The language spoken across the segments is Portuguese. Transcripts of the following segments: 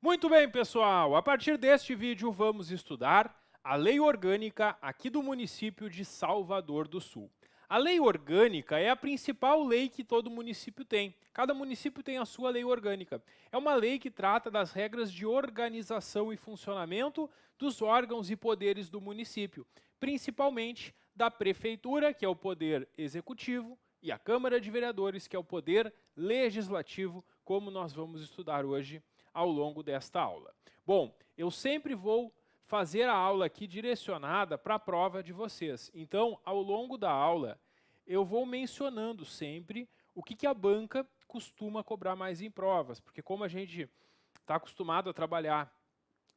Muito bem, pessoal! A partir deste vídeo vamos estudar a Lei Orgânica aqui do município de Salvador do Sul. A Lei Orgânica é a principal lei que todo município tem. Cada município tem a sua lei orgânica. É uma lei que trata das regras de organização e funcionamento dos órgãos e poderes do município, principalmente da prefeitura, que é o poder executivo, e a Câmara de Vereadores, que é o poder legislativo, como nós vamos estudar hoje ao longo desta aula. Bom, eu sempre vou fazer a aula aqui direcionada para a prova de vocês. Então, ao longo da aula, eu vou mencionando sempre o que a banca costuma cobrar mais em provas, porque como a gente está acostumado a trabalhar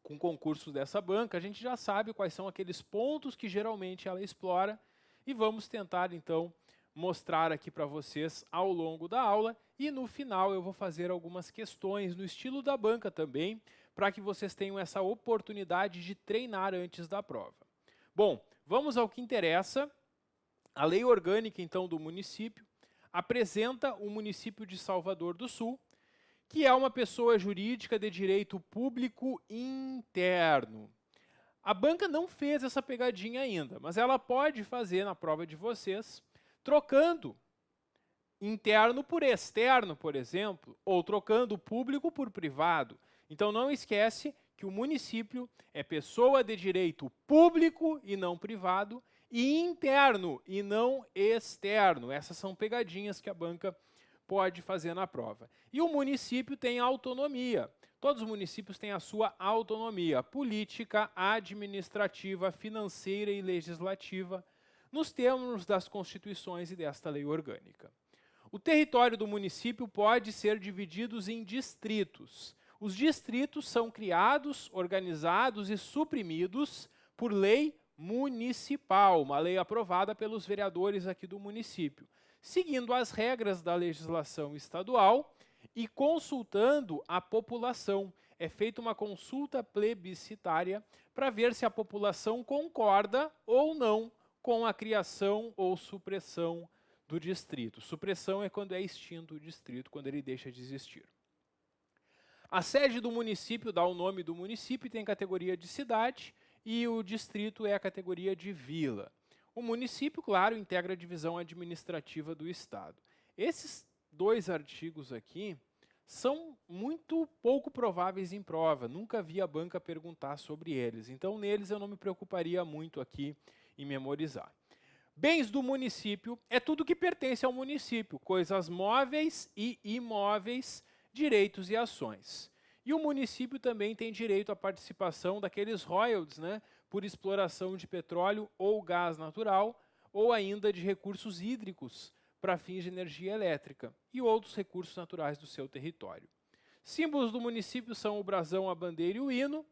com concursos dessa banca, a gente já sabe quais são aqueles pontos que geralmente ela explora e vamos tentar, então, mostrar aqui para vocês ao longo da aula e no final eu vou fazer algumas questões no estilo da banca também, para que vocês tenham essa oportunidade de treinar antes da prova. Bom, vamos ao que interessa. A Lei Orgânica, então, do município apresenta o município de Salvador do Sul, que é uma pessoa jurídica de direito público interno. A banca não fez essa pegadinha ainda, mas ela pode fazer na prova de vocês, trocando interno por externo, por exemplo, ou trocando público por privado. Então não esquece que o município é pessoa de direito público e não privado, e interno e não externo. Essas são pegadinhas que a banca pode fazer na prova. E o município tem autonomia. Todos os municípios têm a sua autonomia política, administrativa, financeira e legislativa, nos termos das constituições e desta lei orgânica. O território do município pode ser dividido em distritos. Os distritos são criados, organizados e suprimidos por lei municipal, uma lei aprovada pelos vereadores aqui do município, seguindo as regras da legislação estadual e consultando a população. É feita uma consulta plebiscitária para ver se a população concorda ou não com a criação ou supressão do distrito. Supressão é quando é extinto o distrito, quando ele deixa de existir. A sede do município dá o nome do município e tem categoria de cidade, e o distrito é a categoria de vila. O município, claro, integra a divisão administrativa do estado. Esses dois artigos aqui são muito pouco prováveis em prova, nunca vi a banca perguntar sobre eles, então neles eu não me preocuparia muito aqui em memorizar. Bens do município é tudo que pertence ao município, coisas móveis e imóveis, direitos e ações. E o município também tem direito à participação daqueles royalties, né, por exploração de petróleo ou gás natural, ou ainda de recursos hídricos para fins de energia elétrica e outros recursos naturais do seu território. Símbolos do município são o brasão, a bandeira e o hino,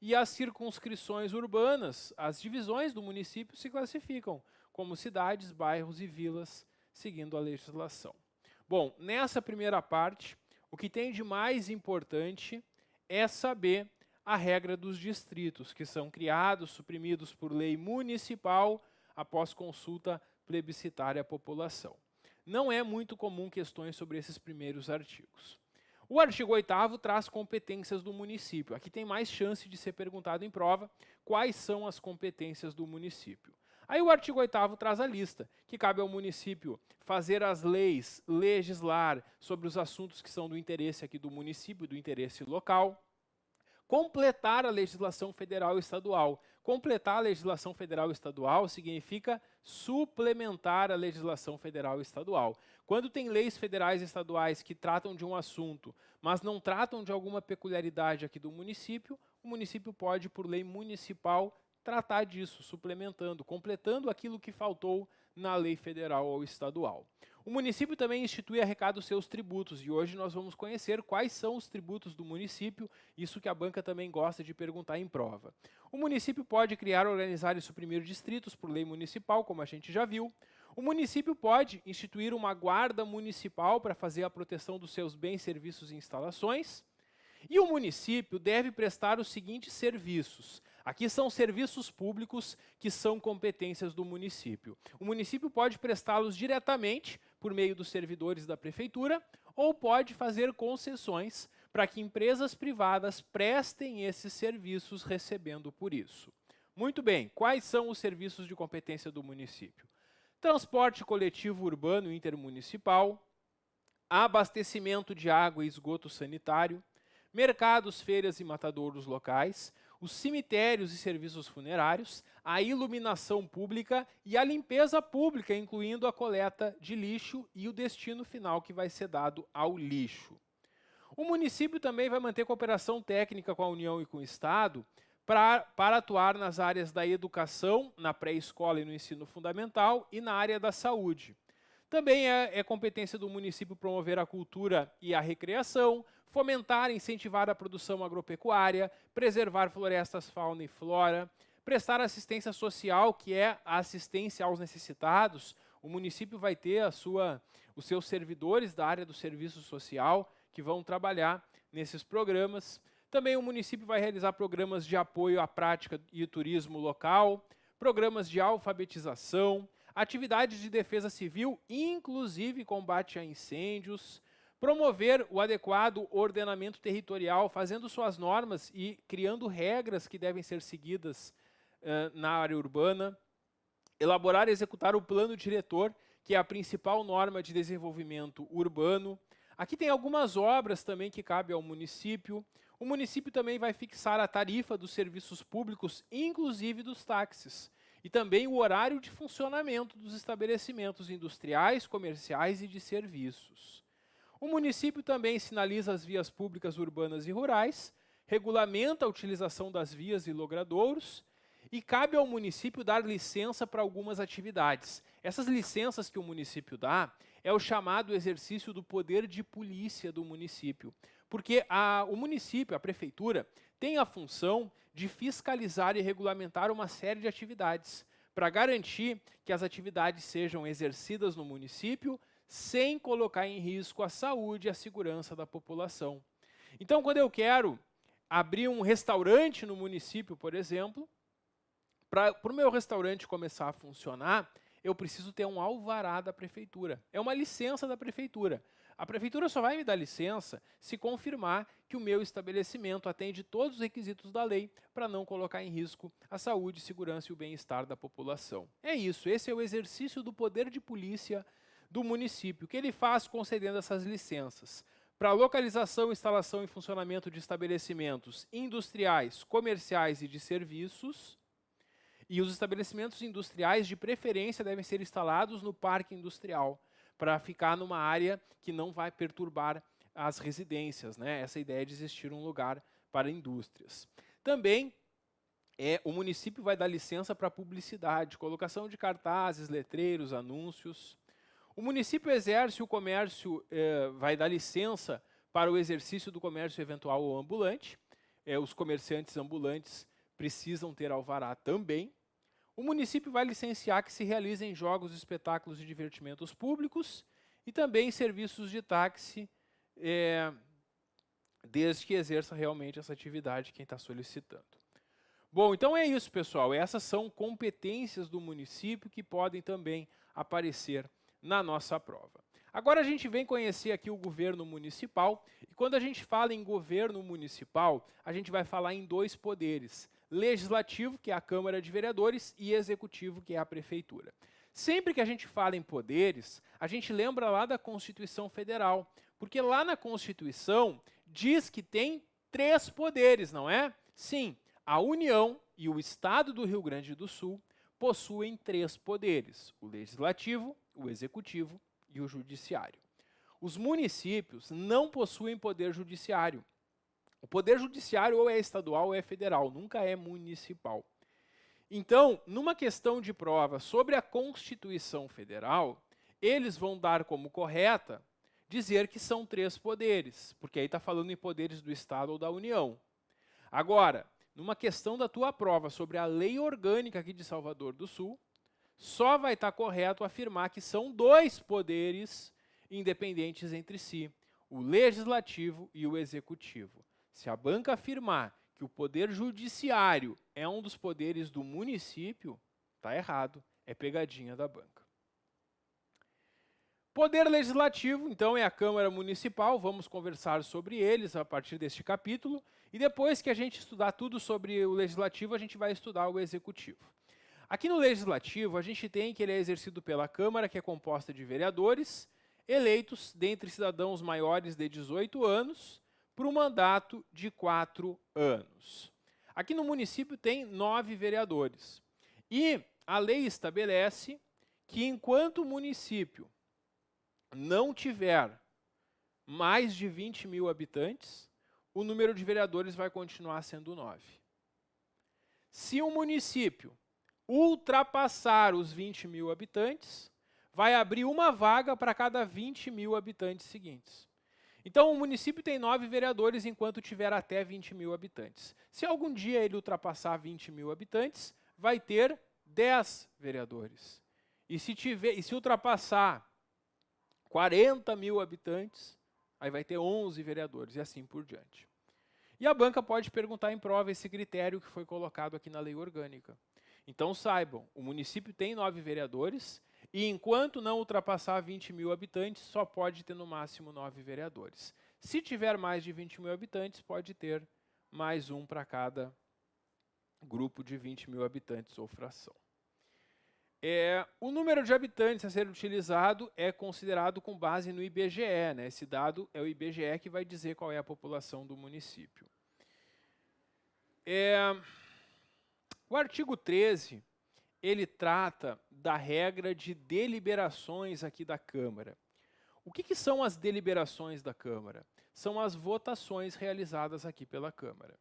e as circunscrições urbanas, as divisões do município se classificam como cidades, bairros e vilas, seguindo a legislação. Bom, nessa primeira parte, o que tem de mais importante é saber a regra dos distritos, que são criados, suprimidos por lei municipal após consulta plebiscitária à população. Não é muito comum questões sobre esses primeiros artigos. O artigo 8º traz competências do município. Aqui tem mais chance de ser perguntado em prova quais são as competências do município. Aí o artigo 8º traz a lista, que cabe ao município fazer as leis, legislar sobre os assuntos que são do interesse aqui do município, do interesse local, completar a legislação federal e estadual. Completar a legislação federal e estadual significa suplementar a legislação federal e estadual. Quando tem leis federais e estaduais que tratam de um assunto, mas não tratam de alguma peculiaridade aqui do município, o município pode, por lei municipal, tratar disso, suplementando, completando aquilo que faltou na lei federal ou estadual. O município também institui e arrecada os seus tributos, e hoje nós vamos conhecer quais são os tributos do município, isso que a banca também gosta de perguntar em prova. O município pode criar, organizar e suprimir distritos por lei municipal, como a gente já viu. O município pode instituir uma guarda municipal para fazer a proteção dos seus bens, serviços e instalações. E o município deve prestar os seguintes serviços. Aqui são serviços públicos que são competências do município. O município pode prestá-los diretamente por meio dos servidores da prefeitura ou pode fazer concessões para que empresas privadas prestem esses serviços recebendo por isso. Muito bem, quais são os serviços de competência do município? Transporte coletivo urbano intermunicipal, abastecimento de água e esgoto sanitário, mercados, feiras e matadouros locais, os cemitérios e serviços funerários, a iluminação pública e a limpeza pública, incluindo a coleta de lixo e o destino final que vai ser dado ao lixo. O município também vai manter cooperação técnica com a União e com o Estado para atuar nas áreas da educação, na pré-escola e no ensino fundamental e na área da saúde. Também é competência do município promover a cultura e a recreação, fomentar e incentivar a produção agropecuária, preservar florestas, fauna e flora, prestar assistência social, que é a assistência aos necessitados. O município vai ter os seus servidores da área do serviço social que vão trabalhar nesses programas. Também o município vai realizar programas de apoio à prática e turismo local, programas de alfabetização, atividades de defesa civil, inclusive combate a incêndios, promover o adequado ordenamento territorial, fazendo suas normas e criando regras que devem ser seguidas na área urbana, elaborar e executar o plano diretor, que é a principal norma de desenvolvimento urbano. Aqui tem algumas obras também que cabem ao município. O município também vai fixar a tarifa dos serviços públicos, inclusive dos táxis, e também o horário de funcionamento dos estabelecimentos industriais, comerciais e de serviços. O município também sinaliza as vias públicas urbanas e rurais, regulamenta a utilização das vias e logradouros, e cabe ao município dar licença para algumas atividades. Essas licenças que o município dá é o chamado exercício do poder de polícia do município, porque o município, a prefeitura, tem a função de fiscalizar e regulamentar uma série de atividades, para garantir que as atividades sejam exercidas no município sem colocar em risco a saúde e a segurança da população. Então, quando eu quero abrir um restaurante no município, por exemplo, para o meu restaurante começar a funcionar, eu preciso ter um alvará da prefeitura. É uma licença da prefeitura. A prefeitura só vai me dar licença se confirmar que o meu estabelecimento atende todos os requisitos da lei para não colocar em risco a saúde, segurança e o bem-estar da população. É isso, esse é o exercício do poder de polícia do município, que ele faz concedendo essas licenças para localização, instalação e funcionamento de estabelecimentos industriais, comerciais e de serviços. E os estabelecimentos industriais, de preferência, devem ser instalados no parque industrial, para ficar numa área que não vai perturbar as residências, né? Essa ideia de existir um lugar para indústrias. Também o município vai dar licença para publicidade, colocação de cartazes, letreiros, anúncios. O município exerce o comércio, vai dar licença para o exercício do comércio eventual ou ambulante. Os comerciantes ambulantes precisam ter alvará também. O município vai licenciar que se realizem jogos, espetáculos e divertimentos públicos e também serviços de táxi, desde que exerça realmente essa atividade quem está solicitando. Bom, então é isso, pessoal. Essas são competências do município que podem também aparecer na nossa prova. Agora a gente vem conhecer aqui o governo municipal, e quando a gente fala em governo municipal, a gente vai falar em dois poderes: legislativo, que é a Câmara de Vereadores, e executivo, que é a Prefeitura. Sempre que a gente fala em poderes, a gente lembra lá da Constituição Federal, porque lá na Constituição diz que tem 3 poderes, não é? Sim, a União e o Estado do Rio Grande do Sul possuem 3 poderes: o legislativo, o executivo e o judiciário. Os municípios não possuem poder judiciário. O poder judiciário ou é estadual ou é federal, nunca é municipal. Então, numa questão de prova sobre a Constituição Federal, eles vão dar como correta dizer que são 3 poderes, porque aí está falando em poderes do Estado ou da União. Agora, numa questão da tua prova sobre a lei orgânica aqui de Salvador do Sul, só vai estar correto afirmar que são 2 poderes independentes entre si, o legislativo e o executivo. Se a banca afirmar que o poder judiciário é um dos poderes do município, está errado, é pegadinha da banca. Poder Legislativo, então, é a Câmara Municipal, vamos conversar sobre eles a partir deste capítulo, e depois que a gente estudar tudo sobre o Legislativo, a gente vai estudar o Executivo. Aqui no Legislativo, a gente tem que ele é exercido pela Câmara, que é composta de vereadores, eleitos dentre cidadãos maiores de 18 anos, por um mandato de 4 anos. Aqui no município tem 9 vereadores, e a lei estabelece que enquanto o município não tiver mais de 20 mil habitantes, o número de vereadores vai continuar sendo 9. Se um município ultrapassar os 20 mil habitantes, vai abrir uma vaga para cada 20 mil habitantes seguintes. Então, o município tem 9 vereadores enquanto tiver até 20 mil habitantes. Se algum dia ele ultrapassar 20 mil habitantes, vai ter 10 vereadores. E se ultrapassar 40 mil habitantes, aí vai ter 11 vereadores, e assim por diante. E a banca pode perguntar em prova esse critério que foi colocado aqui na lei orgânica. Então saibam, o município tem 9 vereadores, e enquanto não ultrapassar 20 mil habitantes, só pode ter no máximo 9 vereadores. Se tiver mais de 20 mil habitantes, pode ter mais um para cada grupo de 20 mil habitantes ou fração. O número de habitantes a ser utilizado é considerado com base no IBGE, né? Esse dado é o IBGE que vai dizer qual é a população do município. O artigo 13, ele trata da regra de deliberações aqui da Câmara. O que são as deliberações da Câmara? São as votações realizadas aqui pela Câmara.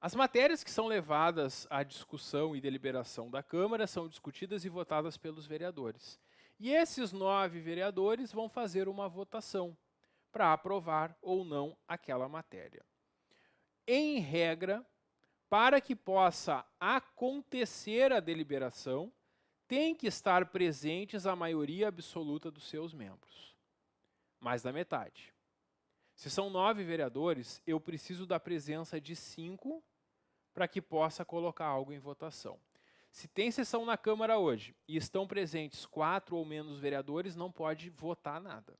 As matérias que são levadas à discussão e deliberação da Câmara são discutidas e votadas pelos vereadores. E esses 9 vereadores vão fazer uma votação para aprovar ou não aquela matéria. Em regra, para que possa acontecer a deliberação, tem que estar presentes a maioria absoluta dos seus membros. Mais da metade. Se são 9 vereadores, eu preciso da presença de 5 para que possa colocar algo em votação. Se tem sessão na Câmara hoje e estão presentes 4 ou menos vereadores, não pode votar nada.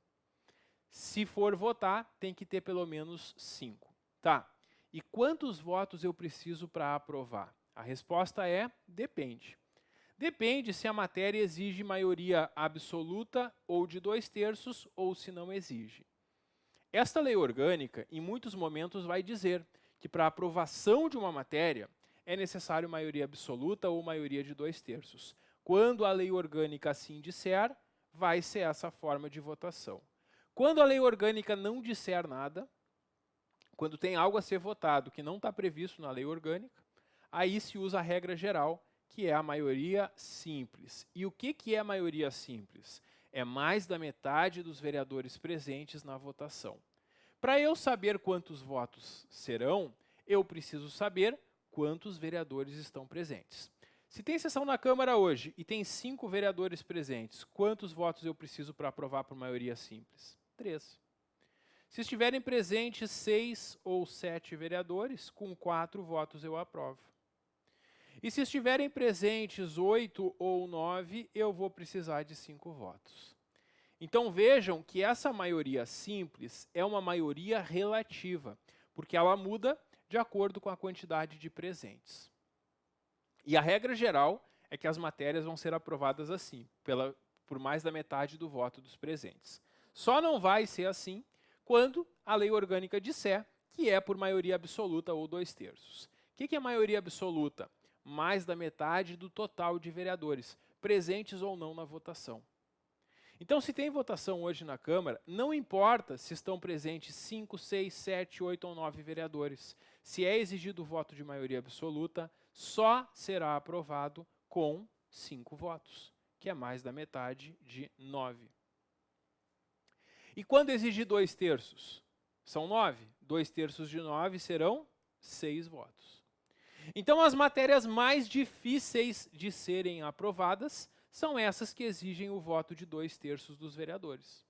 Se for votar, tem que ter pelo menos 5. Tá. E quantos votos eu preciso para aprovar? A resposta é: depende. Depende se a matéria exige maioria absoluta ou de 2/3 ou se não exige. Esta lei orgânica, em muitos momentos, vai dizer que para aprovação de uma matéria é necessário maioria absoluta ou maioria de 2/3. Quando a lei orgânica assim disser, vai ser essa forma de votação. Quando a lei orgânica não disser nada, quando tem algo a ser votado que não está previsto na lei orgânica, aí se usa a regra geral, que é a maioria simples. E o que é a maioria simples? É mais da metade dos vereadores presentes na votação. Para eu saber quantos votos serão, eu preciso saber quantos vereadores estão presentes. Se tem sessão na Câmara hoje e tem 5 vereadores presentes, quantos votos eu preciso para aprovar por maioria simples? 3. Se estiverem presentes 6 ou 7 vereadores, com 4 votos eu aprovo. E se estiverem presentes 8 ou 9, eu vou precisar de 5 votos. Então vejam que essa maioria simples é uma maioria relativa, porque ela muda de acordo com a quantidade de presentes. E a regra geral é que as matérias vão ser aprovadas assim, por mais da metade do voto dos presentes. Só não vai ser assim quando a lei orgânica disser que é por maioria absoluta ou 2/3. O que é maioria absoluta? Mais da metade do total de vereadores, presentes ou não na votação. Então, se tem votação hoje na Câmara, não importa se estão presentes 5, 6, 7, 8 ou 9 vereadores. Se é exigido o voto de maioria absoluta, só será aprovado com 5 votos, que é mais da metade de 9. E quando exigir 2/3? São 9. 2/3 de 9 serão 6 votos. Então, as matérias mais difíceis de serem aprovadas são essas que exigem o voto de 2/3 dos vereadores.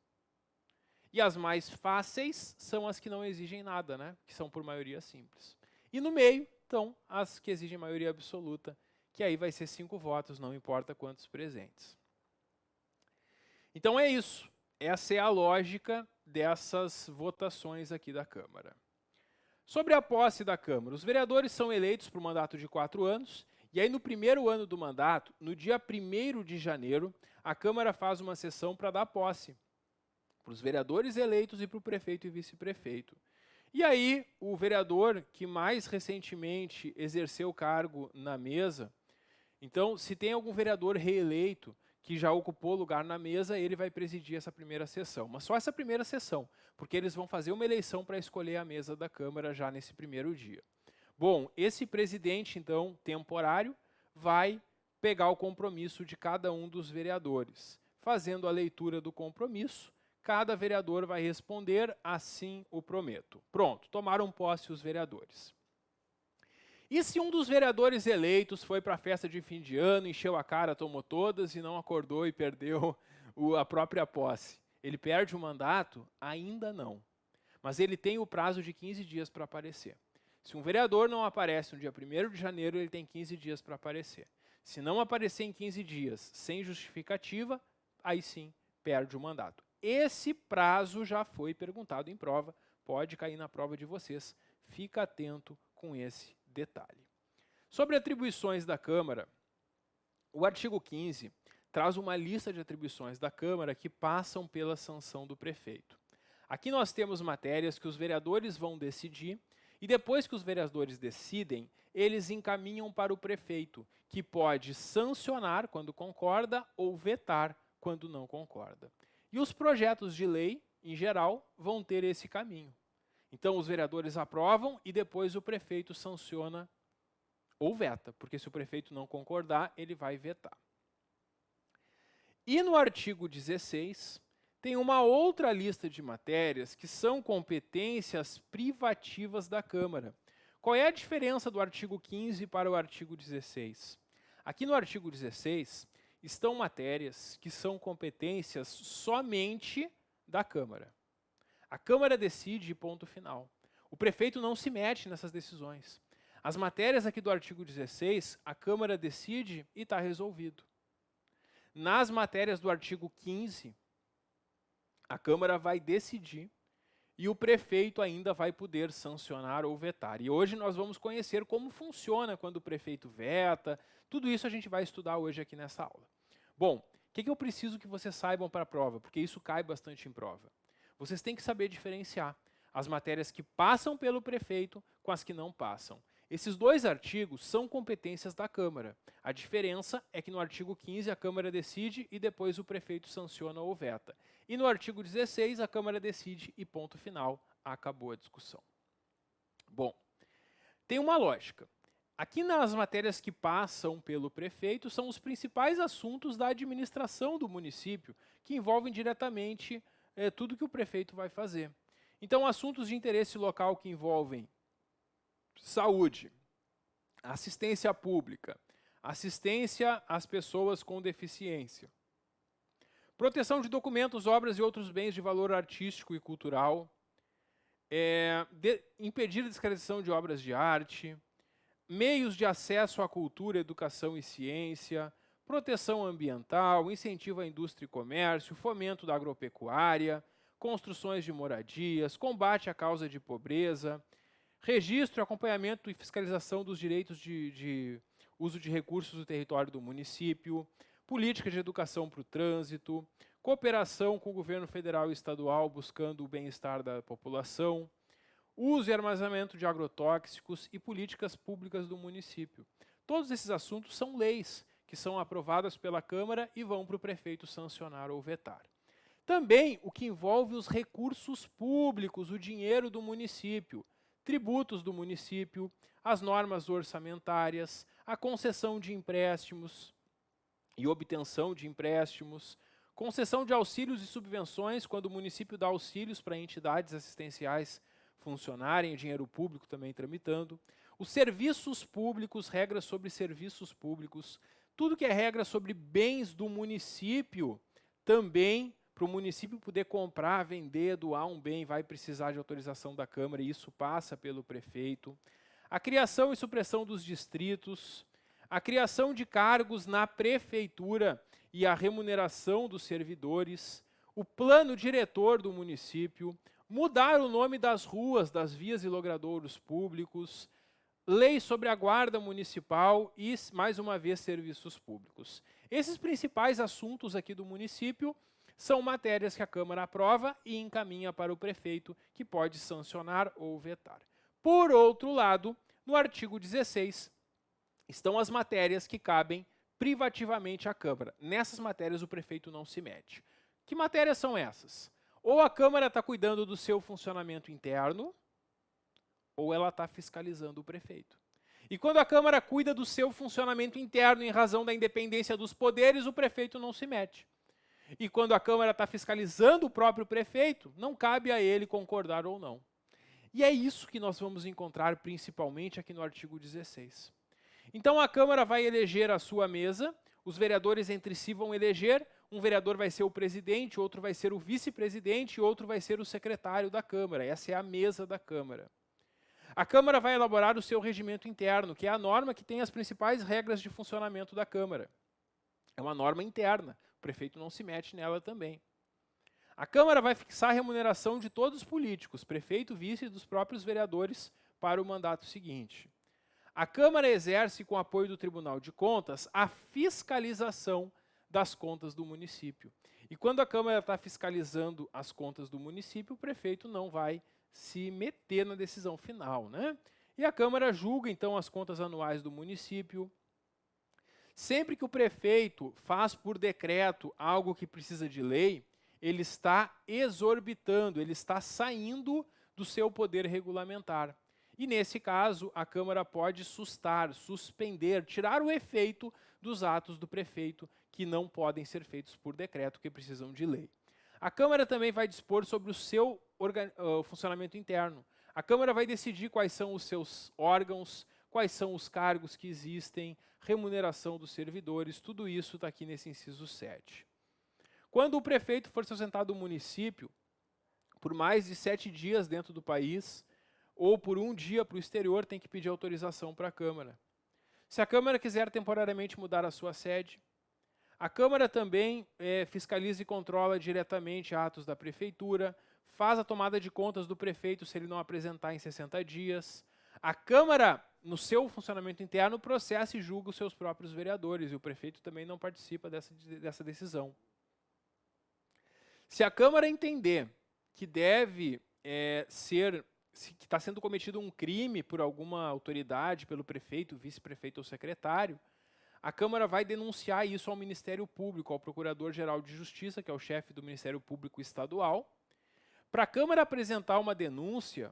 E as mais fáceis são as que não exigem nada, né? Que são por maioria simples. E no meio estão as que exigem maioria absoluta, que aí vai ser 5 votos, não importa quantos presentes. Então é isso. Essa é a lógica dessas votações aqui da Câmara. Sobre a posse da Câmara, os vereadores são eleitos por um mandato de 4 anos, e aí no primeiro ano do mandato, no dia 1º de janeiro, a Câmara faz uma sessão para dar posse para os vereadores eleitos e para o prefeito e vice-prefeito. E aí, o vereador que mais recentemente exerceu o cargo na mesa, então, se tem algum vereador reeleito que já ocupou lugar na mesa, ele vai presidir essa primeira sessão. Mas só essa primeira sessão, porque eles vão fazer uma eleição para escolher a mesa da Câmara já nesse primeiro dia. Bom, esse presidente, então, temporário, vai pegar o compromisso de cada um dos vereadores. Fazendo a leitura do compromisso, cada vereador vai responder, assim o prometo. Pronto, tomaram posse os vereadores. E se um dos vereadores eleitos foi para a festa de fim de ano, encheu a cara, tomou todas e não acordou e perdeu a própria posse? Ele perde o mandato? Ainda não. Mas ele tem o prazo de 15 dias para aparecer. Se um vereador não aparece no dia 1º de janeiro, ele tem 15 dias para aparecer. Se não aparecer em 15 dias sem justificativa, aí sim perde o mandato. Esse prazo já foi perguntado em prova, pode cair na prova de vocês. Fica atento com esse detalhe. Sobre atribuições da Câmara, o artigo 15 traz uma lista de atribuições da Câmara que passam pela sanção do prefeito. Aqui nós temos matérias que os vereadores vão decidir e depois que os vereadores decidem, eles encaminham para o prefeito, que pode sancionar quando concorda ou vetar quando não concorda. E os projetos de lei, em geral, vão ter esse caminho. Então, os vereadores aprovam e depois o prefeito sanciona ou veta, porque se o prefeito não concordar, ele vai vetar. E no artigo 16, tem uma outra lista de matérias que são competências privativas da Câmara. Qual é a diferença do artigo 15 para o artigo 16? Aqui no artigo 16, estão matérias que são competências somente da Câmara. A Câmara decide, ponto final. O prefeito não se mete nessas decisões. As matérias aqui do artigo 16, a Câmara decide e está resolvido. Nas matérias do artigo 15, a Câmara vai decidir e o prefeito ainda vai poder sancionar ou vetar. E hoje nós vamos conhecer como funciona quando o prefeito veta. Tudo isso a gente vai estudar hoje aqui nessa aula. Bom, o que eu preciso que vocês saibam para a prova? Porque isso cai bastante em prova. Vocês têm que saber diferenciar as matérias que passam pelo prefeito com as que não passam. Esses dois artigos são competências da Câmara. A diferença é que no artigo 15 a Câmara decide e depois o prefeito sanciona ou veta. E no artigo 16 a Câmara decide e ponto final, acabou a discussão. Bom, tem uma lógica. Aqui nas matérias que passam pelo prefeito são os principais assuntos da administração do município, que envolvem diretamente tudo que o prefeito vai fazer. Então, assuntos de interesse local que envolvem saúde, assistência pública, assistência às pessoas com deficiência, proteção de documentos, obras e outros bens de valor artístico e cultural, impedir a descredição de obras de arte, meios de acesso à cultura, educação e ciência, proteção ambiental, incentivo à indústria e comércio, fomento da agropecuária, construções de moradias, combate à causa de pobreza, registro, acompanhamento e fiscalização dos direitos de uso de recursos do território do município, política de educação para o trânsito, cooperação com o governo federal e estadual buscando o bem-estar da população, uso e armazenamento de agrotóxicos e políticas públicas do município. Todos esses assuntos são leis que são aprovadas pela Câmara e vão para o prefeito sancionar ou vetar. Também o que envolve os recursos públicos, o dinheiro do município, tributos do município, as normas orçamentárias, a concessão de empréstimos e obtenção de empréstimos, concessão de auxílios e subvenções, quando o município dá auxílios para entidades assistenciais funcionarem, o dinheiro público também tramitando, os serviços públicos, regras sobre serviços públicos, tudo que é regra sobre bens do município, também para o município poder comprar, vender, doar um bem, vai precisar de autorização da Câmara, e isso passa pelo prefeito. A criação e supressão dos distritos, a criação de cargos na prefeitura e a remuneração dos servidores, o plano diretor do município, mudar o nome das ruas, das vias e logradouros públicos, lei sobre a guarda municipal e, mais uma vez, serviços públicos. Esses principais assuntos aqui do município são matérias que a Câmara aprova e encaminha para o prefeito, que pode sancionar ou vetar. Por outro lado, no artigo 16, estão as matérias que cabem privativamente à Câmara. Nessas matérias o prefeito não se mete. Que matérias são essas? Ou a Câmara está cuidando do seu funcionamento interno, ou ela está fiscalizando o prefeito. E quando a Câmara cuida do seu funcionamento interno em razão da independência dos poderes, o prefeito não se mete. E quando a Câmara está fiscalizando o próprio prefeito, não cabe a ele concordar ou não. E é isso que nós vamos encontrar principalmente aqui no artigo 16. Então a Câmara vai eleger a sua mesa, os vereadores entre si vão eleger, um vereador vai ser o presidente, outro vai ser o vice-presidente e outro vai ser o secretário da Câmara. Essa é a mesa da Câmara. A Câmara vai elaborar o seu regimento interno, que é a norma que tem as principais regras de funcionamento da Câmara. É uma norma interna, o prefeito não se mete nela também. A Câmara vai fixar a remuneração de todos os políticos, prefeito, vice e dos próprios vereadores, para o mandato seguinte. A Câmara exerce, com apoio do Tribunal de Contas, a fiscalização das contas do município. E quando a Câmara está fiscalizando as contas do município, o prefeito não vai se meter na decisão final, né? E a Câmara julga, então, as contas anuais do município. Sempre que o prefeito faz por decreto algo que precisa de lei, ele está exorbitando, ele está saindo do seu poder regulamentar. E, nesse caso, a Câmara pode sustar, suspender, tirar o efeito dos atos do prefeito que não podem ser feitos por decreto, que precisam de lei. A Câmara também vai dispor sobre o seu funcionamento interno. A Câmara vai decidir quais são os seus órgãos, quais são os cargos que existem, remuneração dos servidores, tudo isso está aqui nesse inciso 7. Quando o prefeito for se ausentar do município, por mais de 7 dias dentro do país, ou por 1 dia para o exterior, tem que pedir autorização para a Câmara. Se a Câmara quiser temporariamente mudar a sua sede, a Câmara também fiscaliza e controla diretamente atos da Prefeitura, faz a tomada de contas do prefeito se ele não apresentar em 60 dias. A Câmara, no seu funcionamento interno, processa e julga os seus próprios vereadores, e o prefeito também não participa dessa decisão. Se a Câmara entender que deve que está sendo cometido um crime por alguma autoridade, pelo prefeito, vice-prefeito ou secretário, a Câmara vai denunciar isso ao Ministério Público, ao Procurador-Geral de Justiça, que é o chefe do Ministério Público Estadual. Para a Câmara apresentar uma denúncia,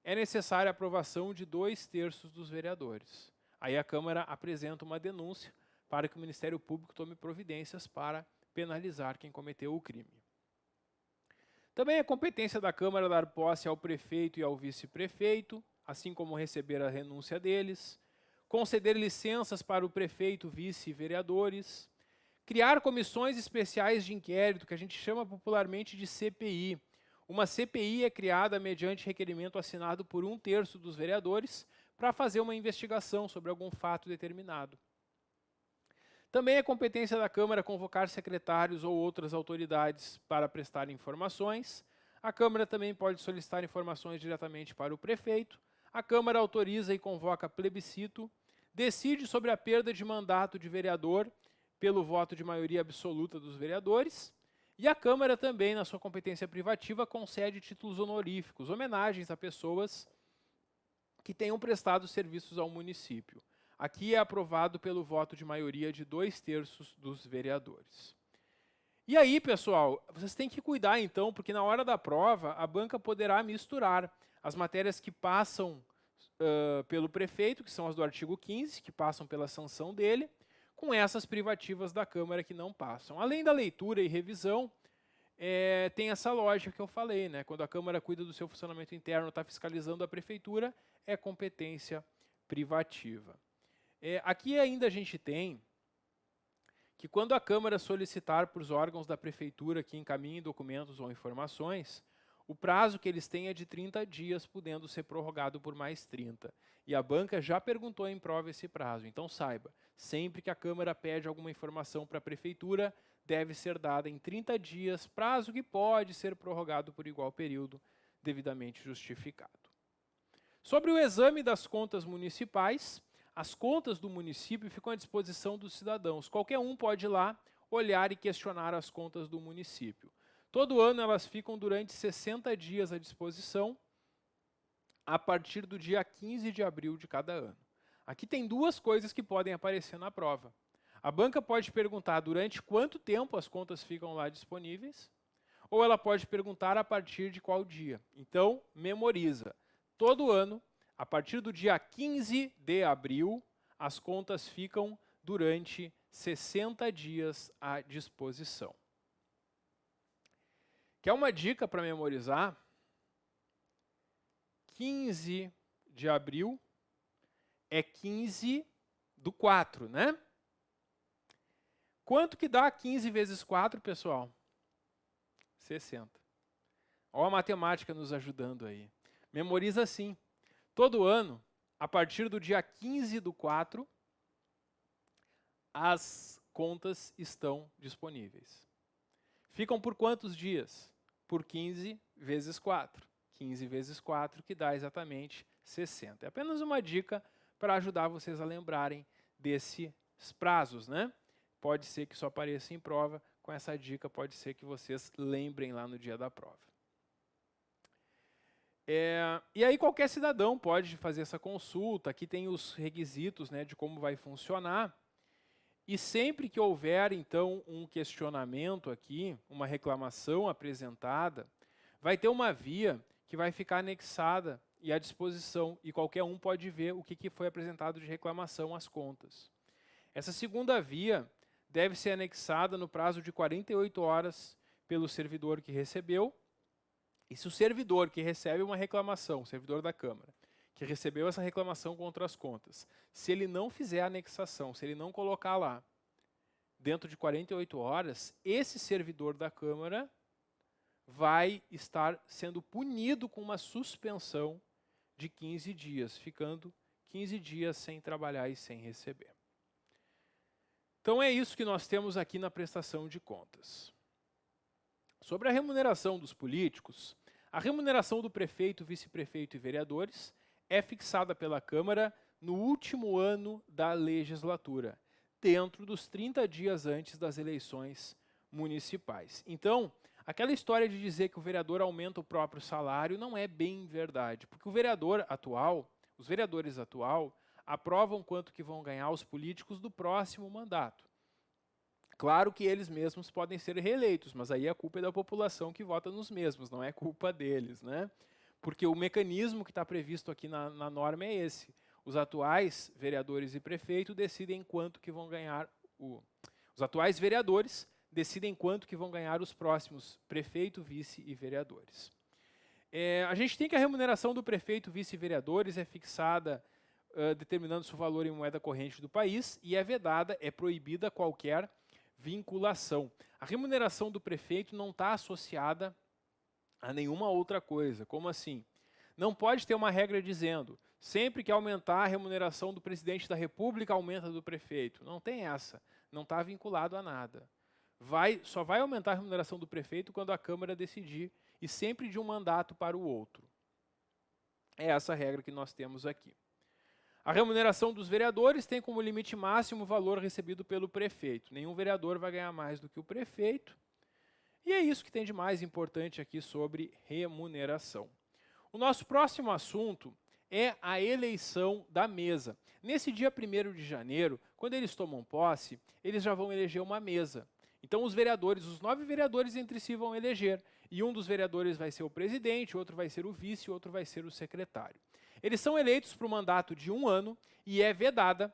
é necessária a aprovação de 2/3 dos vereadores. Aí a Câmara apresenta uma denúncia para que o Ministério Público tome providências para penalizar quem cometeu o crime. Também é competência da Câmara dar posse ao prefeito e ao vice-prefeito, assim como receber a renúncia deles, conceder licenças para o prefeito, vice e vereadores, criar comissões especiais de inquérito, que a gente chama popularmente de CPI. Uma CPI é criada mediante requerimento assinado por 1/3 dos vereadores para fazer uma investigação sobre algum fato determinado. Também é competência da Câmara convocar secretários ou outras autoridades para prestar informações. A Câmara também pode solicitar informações diretamente para o prefeito. A Câmara autoriza e convoca plebiscito, decide sobre a perda de mandato de vereador pelo voto de maioria absoluta dos vereadores. E a Câmara também, na sua competência privativa, concede títulos honoríficos, homenagens a pessoas que tenham prestado serviços ao município. Aqui é aprovado pelo voto de maioria de 2/3 dos vereadores. E aí, pessoal, vocês têm que cuidar então, porque na hora da prova, a banca poderá misturar as matérias que passam pelo prefeito, que são as do artigo 15, que passam pela sanção dele, com essas privativas da Câmara que não passam. Além da leitura e revisão, tem essa lógica que eu falei, né? Quando a Câmara cuida do seu funcionamento interno, está fiscalizando a Prefeitura, é competência privativa. Aqui ainda a gente tem que quando a Câmara solicitar para os órgãos da Prefeitura que encaminhem documentos ou informações, O prazo que eles têm é de 30 dias, podendo ser prorrogado por mais 30. E a banca já perguntou em prova esse prazo. Então saiba, sempre que a Câmara pede alguma informação para a Prefeitura, deve ser dada em 30 dias, prazo que pode ser prorrogado por igual período, devidamente justificado. Sobre o exame das contas municipais, as contas do município ficam à disposição dos cidadãos. Qualquer um pode ir lá, olhar e questionar as contas do município. Todo ano elas ficam durante 60 dias à disposição, a partir do dia 15 de abril de cada ano. Aqui tem duas coisas que podem aparecer na prova. A banca pode perguntar durante quanto tempo as contas ficam lá disponíveis, ou ela pode perguntar a partir de qual dia. Então, memoriza. Todo ano, a partir do dia 15 de abril, as contas ficam durante 60 dias à disposição. Quer uma dica para memorizar? 15 de abril é 15 do 4, né? Quanto que dá 15 vezes 4, pessoal? 60. Olha a matemática nos ajudando aí. Memoriza assim. Todo ano, a partir do dia 15 do 4, as contas estão disponíveis. Ficam por quantos dias? Por 15 vezes 4. 15 vezes 4, que dá exatamente 60. É apenas uma dica para ajudar vocês a lembrarem desses prazos, né? Pode ser que só apareça em prova, com essa dica pode ser que vocês lembrem lá no dia da prova. E aí qualquer cidadão pode fazer essa consulta, aqui tem os requisitos, né, de como vai funcionar, e sempre que houver então um questionamento aqui, uma reclamação apresentada, vai ter uma via que vai ficar anexada e à disposição, e qualquer um pode ver o que foi apresentado de reclamação às contas. Essa segunda via deve ser anexada no prazo de 48 horas pelo servidor que recebeu. E se o servidor que recebe uma reclamação, o servidor da Câmara, que recebeu essa reclamação contra as contas, se ele não fizer a anexação, se ele não colocar lá, dentro de 48 horas, esse servidor da Câmara vai estar sendo punido com uma suspensão de 15 dias, ficando 15 dias sem trabalhar e sem receber. Então é isso que nós temos aqui na prestação de contas. Sobre a remuneração dos políticos, a remuneração do prefeito, vice-prefeito e vereadores é fixada pela Câmara no último ano da legislatura, dentro dos 30 dias antes das eleições municipais. Então, aquela história de dizer que o vereador aumenta o próprio salário não é bem verdade, porque os vereadores atual aprovam quanto que vão ganhar os políticos do próximo mandato. Claro que eles mesmos podem ser reeleitos, mas aí a culpa é da população que vota nos mesmos, não é culpa deles, né? Porque o mecanismo que está previsto aqui na norma é esse. Os atuais vereadores e prefeito decidem quanto que vão ganhar os atuais vereadores decidem quanto que vão ganhar os próximos prefeito, vice e vereadores. A gente tem que a remuneração do prefeito, vice e vereadores é fixada determinando seu valor em moeda corrente do país e é vedada, é proibida qualquer vinculação. A remuneração do prefeito não está associada a nenhuma outra coisa. Como assim? Não pode ter uma regra dizendo sempre que aumentar a remuneração do presidente da República, aumenta do prefeito. Não tem essa. Não está vinculado a nada. Só vai aumentar a remuneração do prefeito quando a Câmara decidir, e sempre de um mandato para o outro. É essa a regra que nós temos aqui. A remuneração dos vereadores tem como limite máximo o valor recebido pelo prefeito. Nenhum vereador vai ganhar mais do que o prefeito. E é isso que tem de mais importante aqui sobre remuneração. O nosso próximo assunto é a eleição da mesa. Nesse dia 1º de janeiro, quando eles tomam posse, eles já vão eleger uma mesa. Então os vereadores, os 9 vereadores entre si vão eleger. E um dos vereadores vai ser o presidente, outro vai ser o vice, outro vai ser o secretário. Eles são eleitos para o mandato de 1 ano e é vedada,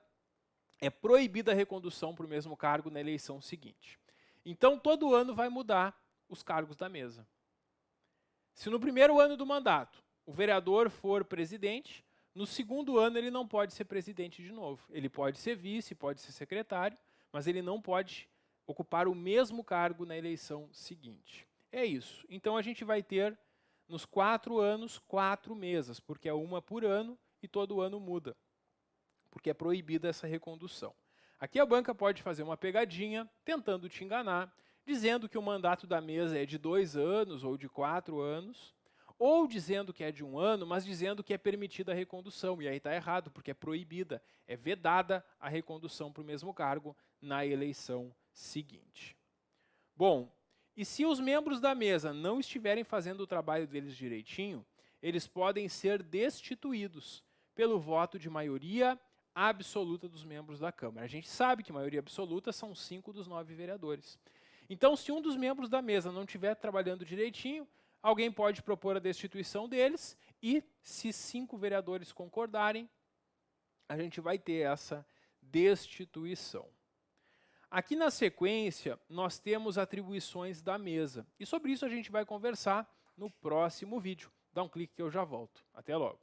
é proibida a recondução para o mesmo cargo na eleição seguinte. Então, todo ano vai mudar os cargos da mesa. Se no primeiro ano do mandato o vereador for presidente, no segundo ano ele não pode ser presidente de novo. Ele pode ser vice, pode ser secretário, mas ele não pode ocupar o mesmo cargo na eleição seguinte. É isso. Então, a gente vai ter Nos 4 anos, 4 mesas, porque é uma por ano e todo ano muda, porque é proibida essa recondução. Aqui a banca pode fazer uma pegadinha, tentando te enganar, dizendo que o mandato da mesa é de 2 anos ou de 4 anos, ou dizendo que é de 1 ano, mas dizendo que é permitida a recondução. E aí está errado, porque é proibida, é vedada a recondução para o mesmo cargo na eleição seguinte. Bom, e se os membros da mesa não estiverem fazendo o trabalho deles direitinho, eles podem ser destituídos pelo voto de maioria absoluta dos membros da Câmara. A gente sabe que maioria absoluta são 5 dos 9 vereadores. Então, se um dos membros da mesa não estiver trabalhando direitinho, alguém pode propor a destituição deles e, se 5 vereadores concordarem, a gente vai ter essa destituição. Aqui na sequência, nós temos atribuições da mesa. E sobre isso a gente vai conversar no próximo vídeo. Dá um clique que eu já volto. Até logo.